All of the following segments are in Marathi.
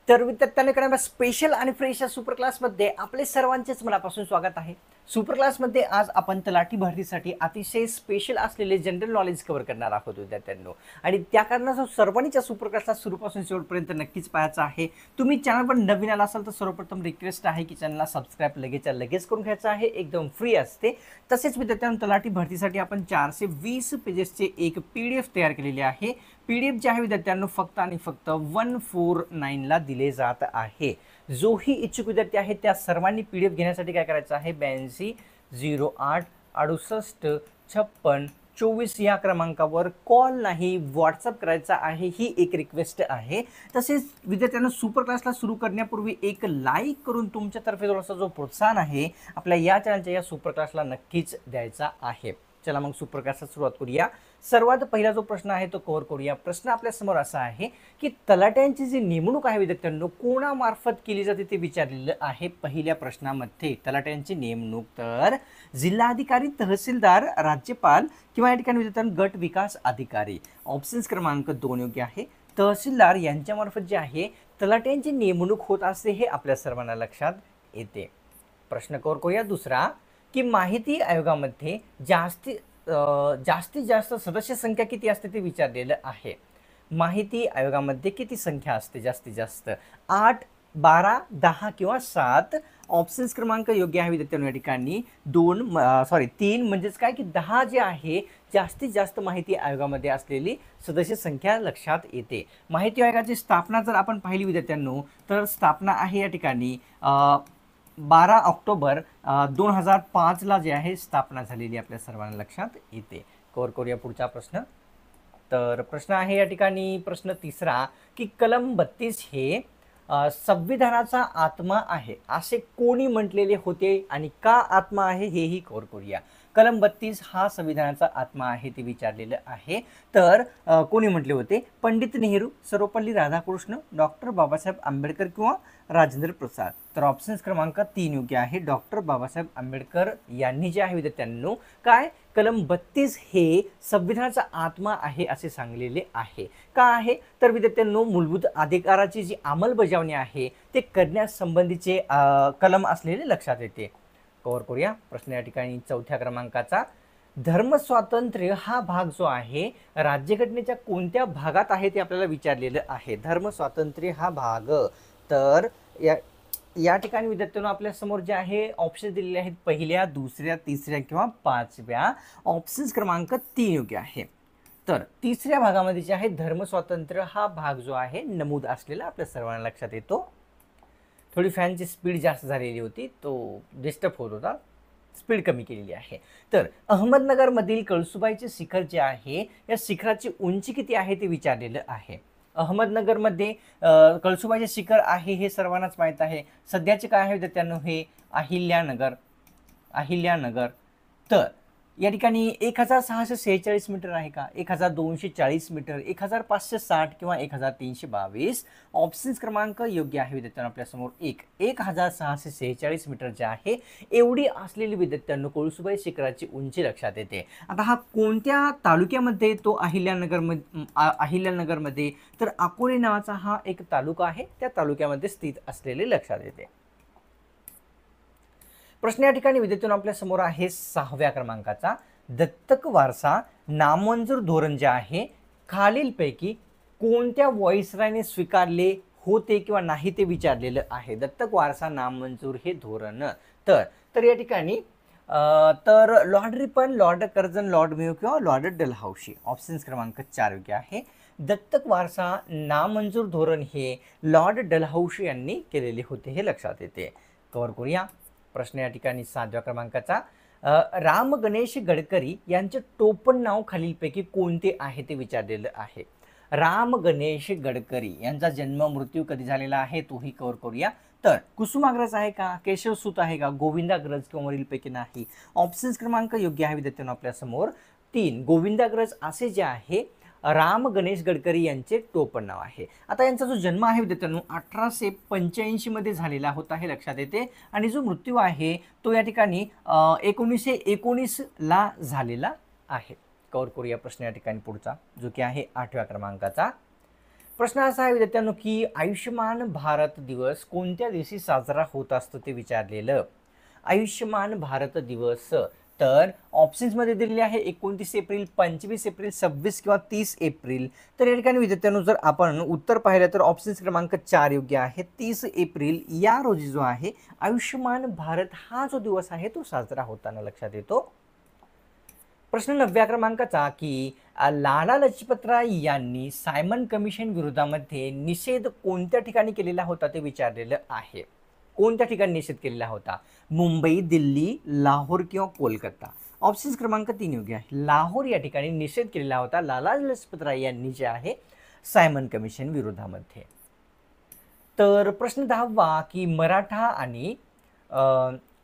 तर विद्यार्थ्यांना स्पेशल आणि फ्रेश या सुपर क्लासमध्ये आपले सर्वांचेच मनापासून स्वागत आहे। सुपर क्लासमध्ये आज आपण तलाठी भरतीसाठी अतिशय स्पेशल असलेले जनरल नॉलेज कव्हर करणार आहोत विद्यार्थ्यांनो। आणि त्या कारणास्तव सर्वांनीच या सुपर क्लासला सुरूपासून शेवटपर्यंत नक्कीच पाहायचं आहे। तुम्ही चॅनलवर नवीन आला असाल तर सर्वप्रथम रिक्वेस्ट आहे की चॅनलला सबस्क्राइब लगेच करून घ्यायचं आहे, एकदम फ्री असते। तसेच विद्यार्थ्यांनो तलाठी भरतीसाठी आपण 420 पेजेसचे एक PDF तयार केलेले आहे। PDF जे आहे विद्यार्थ्यांनो फक्त आणि फक्त 149 ला दिले जात आहे। जोही इच्छुक विद्यार्थी आहे त्या सर्वांनी PDF घेण्यासाठी काय करायचं आहे, 8208 68 56 24 या क्रमांकावर कॉल नाही व्हॉट्सअप करायचा आहे, ही एक रिक्वेस्ट आहे। तसेच विद्यार्थ्यांना सुपर क्लासला सुरू करण्यापूर्वी एक लाईक करून तुमच्यातर्फे थोडासा जो प्रोत्साहन आहे आपल्या या चॅनलच्या या सुपर क्लासला नक्कीच द्यायचा आहे। चला मग सुपर क्लासला सुरुवात करूया। सर्वात पहिला जो प्रश्न आहे तो कव्हर करूया। प्रश्न आपल्या समोर असा आहे की तलाट्यांची जी नेमणूक आहे विद्यार्थ्यांनो कोणामार्फत केली जाते ते विचारलेलं आहे। पहिल्या प्रश्नामध्ये तलाट्यांची नेमणूक तर जिल्हाधिकारी, तहसीलदार, राज्यपाल किंवा या ठिकाणी विद्यार्थ्यांनो गट विकास अधिकारी। ऑप्शन्स क्रमांक 2 योग्य आहे। तहसीलदार यांच्यामार्फत जे आहे तलाट्यांची नेमणूक होत असते हे आपल्या सर्वांना लक्षात येते। प्रश्न कव्हर करूया दुसरा की माहिती आयोगामध्ये जास्तीत जास्त सदस्य संख्या किती असते ते विचारलेलं आहे। माहिती आयोगामध्ये किती संख्या असते जास्तीत जास्त, 8, 12, 10 किंवा 7। ऑप्शन्स क्रमांक योग्य आहे विद्यार्थ्यांनो या ठिकाणी 3 म्हणजेच काय की 10 जे आहे जास्तीत जास्त माहिती आयोगामध्ये असलेली सदस्य संख्या लक्षात येते। माहिती आयोगाची स्थापना जर आपण पाहिली विद्यार्थ्यांनो तर स्थापना आहे या ठिकाणी 12 ऑक्टोबर 2005 ला जे आहे स्थापना झालेली आपल्या सर्वांना लक्षात येते। कव्हर करूया पुढचा प्रश्न। तर प्रश्न आहे या ठिकाणी प्रश्न तिसरा की कलम 32 हे संविधानाचा आत्मा आहे असे कोणी म्हटलेले होते आणि का आत्मा आहे हेही कव्हर करूया। कलम 32 हा संविधानाचा आत्मा आहे ते विचारलेलं आहे। तर कोणी म्हटले होते, पंडित नेहरू, सर्वपल्ली राधाकृष्ण, डॉक्टर बाबासाहेब आंबेडकर किंवा राजेंद्र प्रसाद। तर ऑप्शन्स क्रमांक 3 योग्य आहे। डॉक्टर बाबासाहेब आंबेडकर यांनी जे आहे विद्यार्थ्यांनो काय कलम 32 हे संविधानाचा आत्मा आहे असे सांगलेले आहे। का आहे तर विद्यार्थ्यांनो मूलभूत अधिकाराची जी अंमलबजावणी आहे ते करण्यास संबंधीचे कलम असलेले लक्षात येते। कव्हर करूया प्रश्न या ठिकाणी चौथ्या क्रमांकाचा। धर्मस्वातंत्र्य हा भाग जो आहे राज्यघटनेच्या कोणत्या भागात आहे ते आपल्याला विचारलेलं आहे। धर्मस्वातंत्र्य हा भाग तर या ठिकाणी विद्यार्थ्यांनो आपल्या समोर जे आहे ऑप्शन दिलेले आहेत, पहिल्या, दुसऱ्या, तिसऱ्या किंवा पाचव्या। ऑप्शन्स क्रमांक 3 योग्य आहे। तर तिसऱ्या भागामध्ये जे आहे धर्मस्वातंत्र्य हा भाग जो आहे नमूद असलेला आपल्या सर्वांना लक्षात येतो। थोडी फॅनची स्पीड जास्त झालेली होती, तो डिस्टर्ब होत होता, स्पीड कमी केलेली आहे। तर अहमदनगरमधील कळसुबाईचे शिखर जे आहे या शिखराची उंची किती आहे ते विचारलेलं आहे। अहमदनगरमध्ये कळसुबाईचे शिखर आहे हे सर्वांनाच माहीत आहे। सध्याचे काय आहे विद्यार्थ्यांनो हे अहिल्यानगर। तर या ठिकाणी 1646 मीटर आहे का, 1240 मीटर, 1560 किंवा 1322। ऑप्शन्स क्रमांक योग्य आहे विद्यार्थ्यांनो आपल्यासमोर 1646 मीटर जे आहे एवढी असलेली विद्यार्थ्यांनो कळसुबाई शिखराची उंची लक्षात येते। आता हा कोणत्या तालुक्यामध्ये येतो अहिल्यानगरमध्ये तर अकोले नावाचा हा एक तालुका आहे, त्या तालुक्यामध्ये स्थित असलेले लक्षात येते। प्रश्न या ठिकाणी विद्यार्थ्यांनो आपल्या समोर आहे 6व्या क्रमांकाचा। दत्तक वारसा नामंजूर धोरण जे आहे खालीलपैकी कोणत्या व्हॉइसरायने स्वीकारले होते किंवा नाही ते विचारलेलं आहे। दत्तक वारसा नामंजूर हे धोरण तर या ठिकाणी तर Lord Ripon, Lord Curzon, Lord Mayo किंवा लॉर्ड डलहौसी। ऑप्शन्स क्रमांक 4 योग्य आहे। दत्तक वारसा नामंजूर धोरण हे लॉर्ड डलहौसी यांनी केलेले होते हे लक्षात येते। कव्हर करूया प्रश्न या ठिकाणी 7व्या क्रमांकाचा। राम गणेश गडकरी यांचे टोपण नाव खालीलपैकी कोणते आहे ते विचारलेलं आहे। राम गणेश गडकरी यांचा जन्म मृत्यू कधी झालेला आहे तोही कव्हर करूया। तर कुसुमाग्रज आहे का, केशवसूत आहे का, गोविंदाग्रज किंवा वरीलपैकी नाही। ऑप्शन्स क्रमांक योग्य आहे विद्यार्थ्यांनो आपल्यासमोर 3 गोविंदाग्रज असे जे आहे राम गणेश गडकरी यांचे टोपण नाव आहे। आता यांचा जो जन्म आहे विद्यार्थ्यांनो 1885 मध्ये झालेला होता हे लक्षात येते आणि जो मृत्यू आहे तो या ठिकाणी 1919 ला झालेला आहे। कव्हर करूया प्रश्न या ठिकाणी पुढचा जो की आहे 8व्या क्रमांकाचा। प्रश्न असा आहे विद्यार्थ्यांनो की आयुष्यमान भारत दिवस कोणत्या दिवशी साजरा होत असतो ते विचारलेलं. आयुष्यमान भारत दिवस तर ऑप्शन्समध्ये दिलेले आहे 29 एप्रिल, 25 एप्रिल, 26 किंवा 30 एप्रिल. तर या ठिकाणी विद्यार्थ्यांनो जर आपण उत्तर पाहिलं तर ऑप्शन्स क्रमांक 4 योग्य आहे. 30 एप्रिल या रोजी जो आहे आयुष्यमान भारत हा जो दिवस आहे तो साजरा होताना लक्षात येतो. प्रश्न 9व्या क्रमांकाचा की लाला लजपतराय यांनी सायमन कमिशन विरोधामध्ये निषेध कोणत्या ठिकाणी केलेला होता ते विचारलेलं आहे. कोणत्या ठिकाणी निषेध केलेला होता? मुंबई, दिल्ली, लाहोर किंवा कोलकाता. ऑप्शन्स क्रमांक 3 योग्य आहे. लाहोर या ठिकाणी निषेध केलेला होता लाला लजपत राय यांनी जे आहे सायमन कमिशन विरोधामध्ये. तर प्रश्न 10वा की मराठा आणि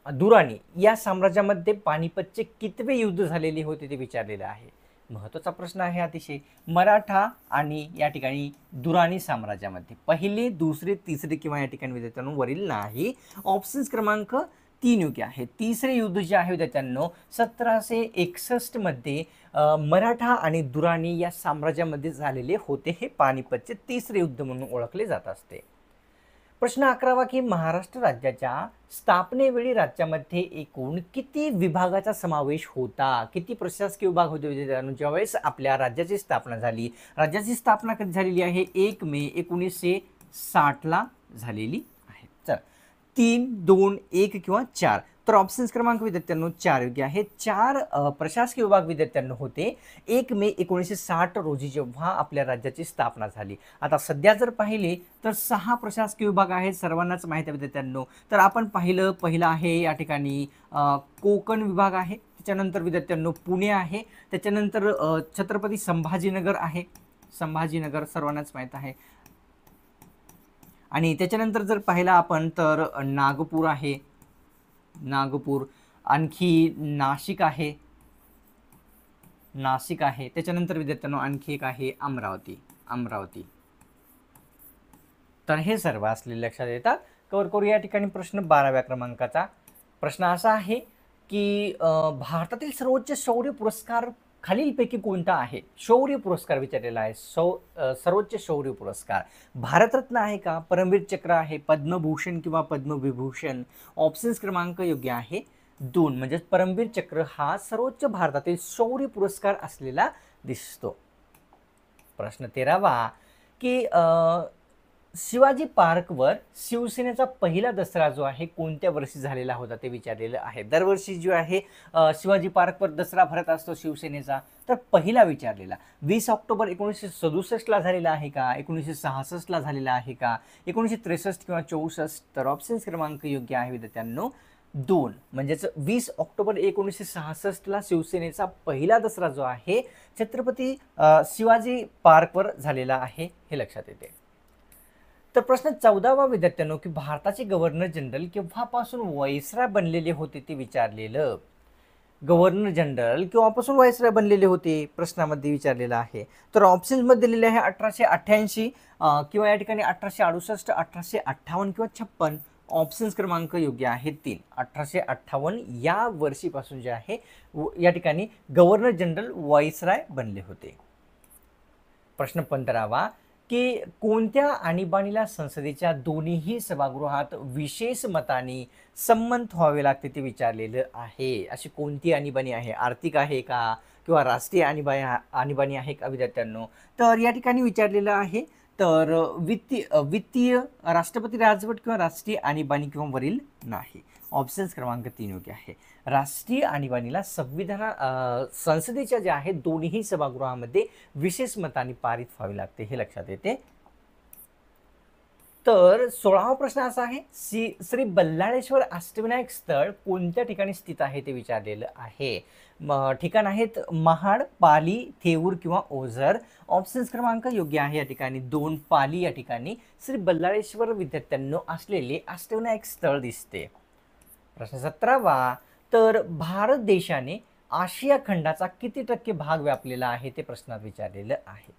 दुराणी या साम्राज्यामध्ये पानिपतचे कितवे युद्ध झालेले होते ते विचारलेलं आहे. महत्त्वाचा प्रश्न आहे अतिशय. मराठा आणि या ठिकाणी दुराणी साम्राज्यामध्ये पहिले, दुसरे, तिसरे किंवा या ठिकाणी विद्यार्थ्यांनो वरील नाही. ऑप्शन्स क्रमांक 3 योग्य आहे. तिसरे युद्ध जे आहे विद्यार्थ्यांनो 1761 मध्ये मराठा आणि दुराणी या साम्राज्यामध्ये झालेले होते. हे पानिपतचे तिसरे युद्ध म्हणून ओळखले जात असते. प्रश्न 11वा की महाराष्ट्र राज्याच्या स्थापनेवेळी राज्यामध्ये एकूण किती विभागाचा समावेश होता? किती प्रशासकीय विभाग होते विद्यार्थ्यांनो ज्यावेळेस आपल्या राज्याची स्थापना झाली? राज्याची स्थापना कधी झालेली आहे? 1 मे 1960ला झालेली आहे. चला 3, 2, 1 किंवा 4. तर ऑप्शन्स क्रमांक विद्यार्थ्यांनो 4 योग्य आहे. 4 प्रशासकीय विभाग विद्यार्थ्यांनो होते 1 मे 1960 रोजी जेव्हा आपल्या राज्याची स्थापना झाली. आता सध्या जर पाहिले तर 6 प्रशासकीय विभाग आहेत. सर्वांनाच माहिती आहे विद्यार्थ्यांनो. तर आपण पहिलं आहे या ठिकाणी कोकण विभाग आहे. त्याच्यानंतर विद्यार्थ्यांनो पुणे आहे. त्याच्यानंतर छत्रपती संभाजीनगर आहे. संभाजीनगर सर्वांनाच माहीत आहे. आणि त्याच्यानंतर जर पाहिला आपण तर नागपूर आहे. नागपूर, आणखी नाशिक आहे. नाशिक आहे. त्याच्यानंतर विद्यार्थ्यांनो आणखी एक आहे अमरावती. अमरावती. तर हे सर्व असले लक्षात येतात. कव्हर करू या ठिकाणी प्रश्न 12व्या क्रमांकाचा. प्रश्न असा आहे की भारतातील सर्वोच्च शौर्य पुरस्कार खालीलपैकी कोणता आहे? शौर्य पुरस्कार विचारलेला आहे. सर्वोच्च शौर्य पुरस्कार भारतरत्न आहे का? परमवीर चक्र आहे, पद्मभूषण किंवा पद्मविभूषण. ऑप्शन्स क्रमांक योग्य आहे 2 म्हणजे परमवीर चक्र हा सर्वोच्च भारतातील शौर्य पुरस्कार असलेला दिसतो. प्रश्न 13वा की शिवाजी पार्कवर शिवसेनेचा पहिला दसरा जो आहे कोणत्या वर्षी झालेला होता ते विचारलेलं आहे. दरवर्षी जो आहे शिवाजी पार्कवर दसरा भरत असतो शिवसेनेचा. तर पहिला विचारलेला 20 ऑक्टोबर 1967ला झालेला आहे का? 1966ला झालेला आहे का? 1963 किंवा 64. तर ऑप्शन्स क्रमांक योग्य आहे विद्यार्थ्यांनो 2 म्हणजेच 20 ऑक्टोबर 1966ला शिवसेनेचा पहिला दसरा जो आहे छत्रपती शिवाजी पार्कवर झालेला आहे हे लक्षात येते. तर प्रश्न 14वा विद्यार्थ्यांनो की भारताचे गव्हर्नर जनरल केव्हापासून व्हाईसराय बनलेले होते ते विचारलेलं. गव्हर्नर जनरल केव्हापासून व्हाईसराय बनलेले होते प्रश्नामध्ये विचारलेलं आहे. तर ऑप्शन्समध्ये दिलेले आहे 1888 किंवा या ठिकाणी 1868, 1858 किंवा 56. ऑप्शन्स क्रमांक योग्य आहे 3. 1858 या वर्षीपासून जे आहे या ठिकाणी गव्हर्नर जनरल व्हाईसराय बनले होते. प्रश्न 15वा की कोणत्या आणीबाणीला संसदेच्या दोन्हीही सभागृहात विशेष मताने संमत व्हावे लागते ते विचारलेलं आहे. अशी कोणती आणीबाणी आहे? आर्थिक आहे का किंवा राष्ट्रीय आणीबाणी आहे का विद्यार्थ्यांनो? तर या ठिकाणी विचारलेलं आहे तर वित्तीय राष्ट्रपती राजवट किंवा राष्ट्रीय आणीबाणी किंवा वरील नाही. ऑप्शन्स क्रमांक 3 योग्य आहे. राष्ट्रीय आणीबाणीला संसदेच्या ज्या आहेत दोन्ही सभागृहामध्ये विशेष मताने पारित व्हावे लागते हे लक्षात येते. तर 16वा प्रश्न असा आहे श्री बल्लाळेश्वर अष्टविनायक स्थळ कोणत्या ठिकाणी स्थित आहे ते विचारलेलं आहे. ठिकाण आहेत महाड, पाली, थेऊर किंवा ओझर. ऑप्शन्स क्रमांक योग्य आहे या ठिकाणी 2 पाली या ठिकाणी श्री बल्लाळेश्वर विद्यार्थ्यांनो असलेले अष्टविनायक स्थळ दिसते. प्रश्न 17वा तर भारत देशाने आशिया खंडाचा किती टक्के भाग व्यापलेला आहे ते प्रश्नात विचारलेलं आहे.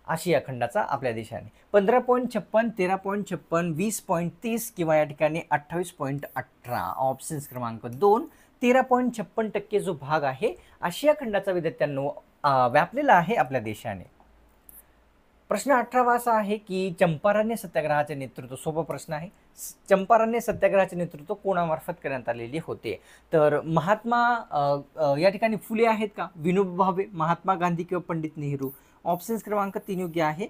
आशिया खंडाचा आपल्या देशाने 15.56, 13.56, 20.30 किंवा या ठिकाणी 28.18. ऑप्शन्स क्रमांक 2 13.56% जो भाग आहे आशिया खंडाचा विद्यार्थ्यांनो व्यापलेला आहे आपल्या देशाने. प्रश्न 18वा असा आहे की चंपारण्य सत्याग्रहाचे नेतृत्व, सोपा प्रश्न आहे, चंपारण्य सत्याग्रहाचे नेतृत्व कोणामार्फत करण्यात आलेले होते? तर महात्मा या ठिकाणी फुले आहेत का, विनोबा भावे, महात्मा गांधी किंवा पंडित नेहरू? ऑप्शन्स क्रमांक 3 योग्य आहे.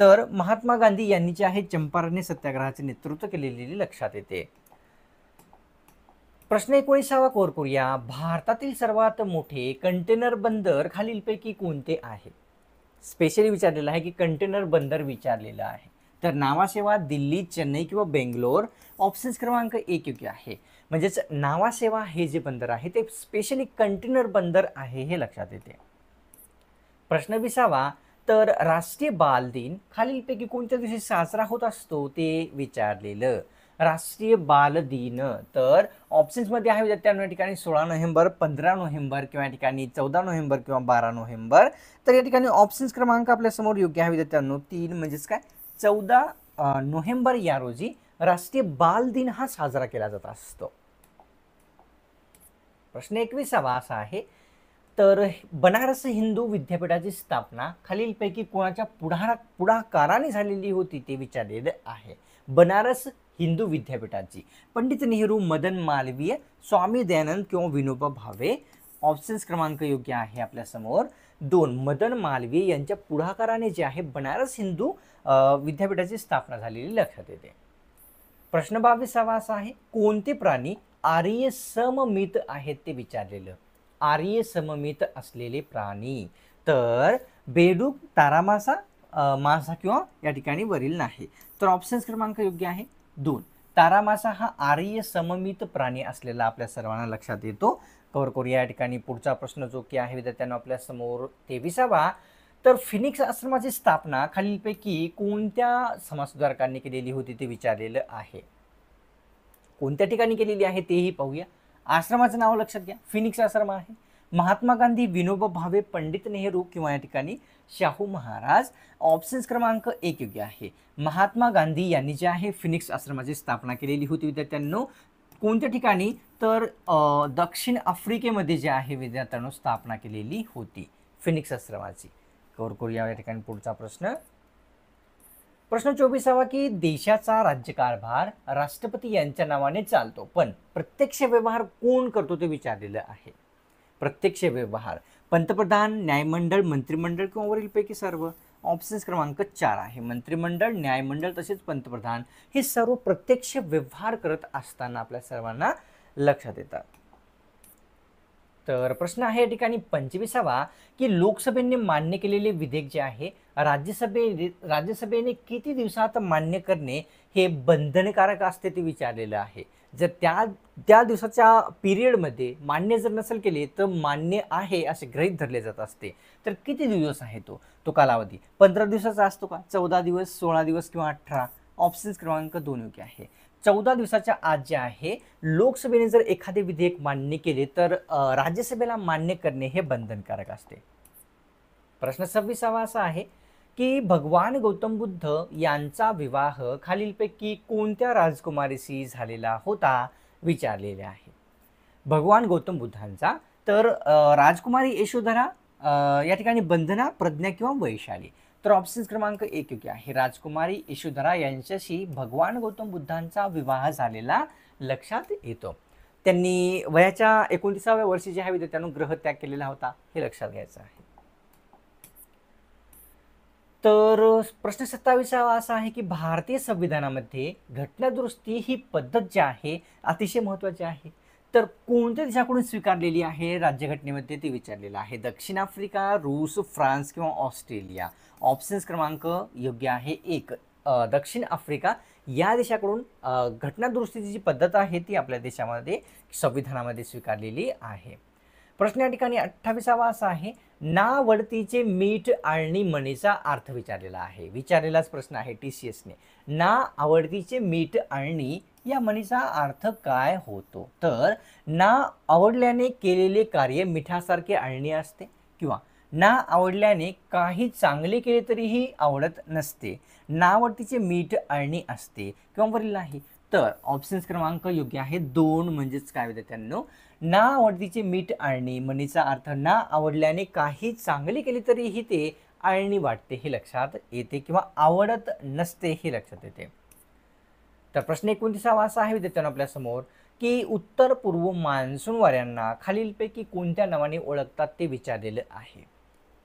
तर महात्मा गांधी यांनी जे आहे चंपारण्य सत्याग्रहाचे नेतृत्व केलेले लक्षात येते. प्रश्न 19वा कव्हर करूया. भारतातील सर्वात मोठे कंटेनर बंदर खालीलपैकी कोणते आहे? स्पेशली विचारलेलं आहे की कंटेनर बंदर विचारलेलं आहे. तर नावासेवा, दिल्ली, चेन्नई किंवा बेंगलोर? ऑप्शन्स क्रमांक 1 योग्य आहे. म्हणजेच नावासेवा हे जे बंदर आहे ते स्पेशली कंटेनर बंदर आहे हे लक्षात येते. प्रश्न 20वा. तर राष्ट्रीय बाल दिन खालीलपैकी कोणत्या दिवशी साजरा होत असतो ते विचारलेलं. राष्ट्रीय बाल दिन, तर ऑप्शन्समध्ये आहे विद्यार्थ्यांना या ठिकाणी 16 नोव्हेंबर, 15 नोव्हेंबर किंवा या ठिकाणी 14 नोव्हेंबर किंवा 12 नोव्हेंबर. तर या ठिकाणी ऑप्शन्स क्रमांक आपल्यासमोर योग्य आहे विद्यार्थ्यांनो 3, म्हणजेच काय 14 नोव्हेंबर या रोजी राष्ट्रीय बाल दिन हा साजरा केला जात असतो. प्रश्न 21वा असा आहे. तर बनारस हिंदू विद्यापीठाची स्थापना खालीलपैकी कोणाच्या पुढाकाराने झालेली होती ते विचारलेलं आहे. बनारस हिंदू विद्यापीठाची पंडित नेहरू, मदन मालवीय, स्वामी दयानंद किंवा विनोबा भावे? ऑप्शन्स क्रमांक योग्य आहे आपल्यासमोर 2, मदन मालवीय यांच्या पुढाकाराने जे आहे बनारस हिंदू विद्यापीठाची स्थापना झालेली लक्षात येते. प्रश्न 22वा असा आहे. कोणते प्राणी आर्य सममित आहेत ते विचारलेलं. आर्य सममित असलेले प्राणी, तर बेडूक, तारामासा, मासा किंवा या ठिकाणी वरील नाही? तर ऑप्शन्स क्रमांक योग्य आहे 2, तारामासा हा आर्य सममित प्राणी असलेला आपल्या सर्वांना लक्षात येतो. कव्हर करूया या ठिकाणी पुढचा प्रश्न जो की आहे विद्यार्थ्यांना आपल्या समोर 23वा. तर फिनिक्स आश्रमाची स्थापना खालीलपैकी कोणत्या समाजसुधारकांनी केलेली होती ते विचारलेलं आहे. कोणत्या ठिकाणी केलेली आहे तेही पाहूया. आश्रमाचं नाव लक्षात घ्या, फिनिक्स आश्रम आहे. महात्मा गांधी, विनोबा भावे, पंडित नेहरू किंवा या ठिकाणी शाहू महाराज? ऑप्शन्स क्रमांक 1 योग्य आहे. महात्मा गांधी यांनी जे आहे फिनिक्स आश्रमाची स्थापना केलेली होती विद्यार्थ्यांनो. कोणत्या ठिकाणी? तर दक्षिण आफ्रिकेमध्ये जे आहे विद्यार्थ्यांनो स्थापना केलेली होती फिनिक्स आश्रमाची. कव्हर करूया या ठिकाणी पुढचा प्रश्न. प्रश्न 24वा की देशाचा राज्यकारभार राष्ट्रपती यांच्या नावाने चालतो, पण प्रत्यक्ष व्यवहार कोण करतो ते विचारलेलं आहे. प्रत्यक्ष व्यवहार पंतप्रधान, न्यायमंडळ, मंत्रिमंडळ किंवा वरीलपैकी सर्व? ऑप्शन्स क्रमांक 4 आहे. मंत्रिमंडळ, न्यायमंडळ तसेच पंतप्रधान हे सर्व प्रत्यक्ष व्यवहार करत असताना आपल्या सर्वांना लक्षात येतात. तर प्रश्न आहे या ठिकाणी 25वा की लोकसभेने मान्य केलेले विधेयक जे आहे राज्यसभेने किती दिवसात मान्य करणे हे बंधनकारक असते ते विचारलेलं आहे. जर त्या दिवसाच्या पिरियडमध्ये मान्य जर नसेल केले तर मान्य आहे असे गृहीत धरले जात असते. तर किती दिवस आहे तो कालावधी 15 दिवसाचा असतो का, 14 दिवस, 16 दिवस किंवा 18? ऑप्शन्स क्रमांक 2 योग्य आहे. 14 दिवसाच्या आत जे आहे लोकसभेने जर एखादे विधेयक मान्य केले तर राज्यसभेला मान्य करणे हे बंधनकारक असते. प्रश्न 26वा असा आहे की भगवान गौतम बुद्ध यांचा विवाह खालीलपैकी कोणत्या राजकुमारीशी झालेला होता विचारलेले आहे. भगवान गौतम बुद्धांचा, तर राजकुमारी यशोधरा, या ठिकाणी बंधना, प्रज्ञा किंवा वैशाली? तर ऑप्शन्स क्रमांक 1 योग्य आहे. राजकुमारी यशोधरा यांच्याशी भगवान गौतम बुद्धांचा विवाह झालेला लक्षात येतो. त्यांनी वयाच्या 29व्या वर्षी जे आहे विद्यार्थ्यांनो ग्रहत्याग केलेला होता हे लक्षात घ्यायचं आहे. तर प्रश्न 27वा असा आहे की भारतीय संविधानामध्ये घटनादुरुस्ती ही पद्धत जी आहे अतिशय महत्त्वाची आहे. तर कोणत्या देशाकडून स्वीकारलेली आहे राज्यघटनेमध्ये ते विचारलेलं आहे. दक्षिण आफ्रिका, रूस, फ्रान्स किंवा ऑस्ट्रेलिया? ऑप्शन्स क्रमांक योग्य आहे 1, दक्षिण आफ्रिका या देशाकडून घटनादुरुस्तीची जी पद्धत आहे ती आपल्या देशामध्ये संविधानामध्ये स्वीकारलेली आहे. प्रश्न या ठिकाणी 28वा असा आहे. ना आवडतीचे मीठ आळणी म्हणीचा अर्थ विचारलेला आहे. विचारलेलाच प्रश्न आहे TCSने. ना आवडतीचे मीठ आळणी या म्हणीचा अर्थ काय होतो? तर ना आवडल्याने केलेले कार्य मिठासारखे आळणी असते, किंवा ना आवडल्याने काही चांगले केले तरीही आवडत नसते, ना आवडतीचे मीठ आळणी असते किंवा वरील नाही? तर ऑप्शन्स क्रमांक योग्य आहे 2, म्हणजेच काय विद्यार्थ्यांनो ना आवडतीचे मीठ आळणी म्हणीचा अर्थ ना आवडल्याने काही चांगले केले तरीही ते अळणी वाटते हे लक्षात येते किंवा आवडत नसते हे लक्षात येते. तर प्रश्न 29 असा आहे विद्यार्थ्यांनो आपल्यासमोर की उत्तर पूर्व मान्सून वाऱ्यांना खालीलपैकी कोणत्या नावाने ओळखतात ते विचारलेलं आहे.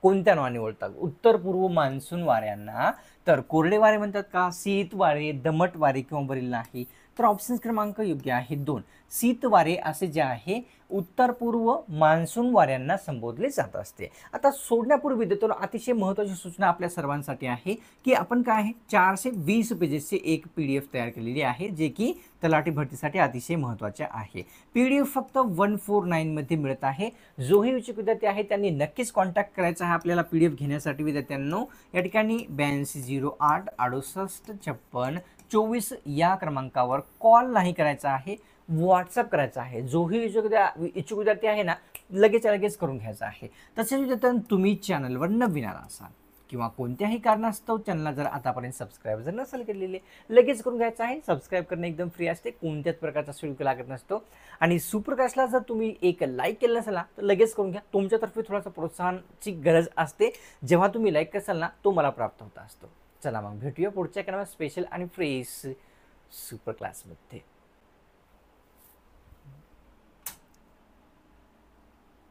कोणत्या नावाने ओळखतात उत्तर पूर्व मान्सून वाऱ्यांना? तर कोरडे वारे म्हणतात का, शीत वारे, दमट वारे किंवा वरील नाही? तर ऑप्शन क्रमांक योग्य आहे 2. शीत वारे असे जे आहे उत्तर पूर्व मान्सून वाऱ्यांना संबोधले जात असते. आता सोडण्यापूर्वी देतो अतिशय महत्त्वाची सूचना आपल्या सर्वांसाठी आहे की आपण काय आहे 420 पेजेसचे एक PDF तयार केलेली आहे जे की तलाठी भरतीसाठी अतिशय महत्त्वाचे आहे. PDF फक्त 149 मध्ये मिळत आहे. जोही इच्छुक विद्यार्थी आहे त्यांनी नक्कीच कॉन्टॅक्ट करायचा आहे आपल्याला PDF घेण्यासाठी विद्यार्थ्यांनो. या ठिकाणी 8208 68 56 24 या क्रमांकावर कॉल नाही करायचा आहे, व्हॉट्सअप करायचा आहे. जोही इच्छुक विद्यार्थी आहे ना लगेच करून घ्यायचा आहे. तसेच विद्यार्थ्यांनो तुम्ही चॅनलवर नवीन आला असाल किंवा कोणत्याही कारणास्तव चॅनलला जर आतापर्यंत सबस्क्राईब जर नसेल केलेले लगेच करून घ्यायचं आहे. सबस्क्राईब करणे एकदम फ्री असते, कोणत्याच प्रकारचा शुल्क लागत नसतो. आणि सुप्रकाशला जर तुम्ही एक लाईक केलं नसेल ना तर लगेच करून घ्या. तुमच्यातर्फे थोडासा प्रोत्साहनाची गरज असते. जेव्हा तुम्ही लाईक कराल ना तो मला प्राप्त होत असतो. चला मग भेटूया पुढच्या एका स्पेशल आणि फ्रेश सुपर क्लासमध्ये.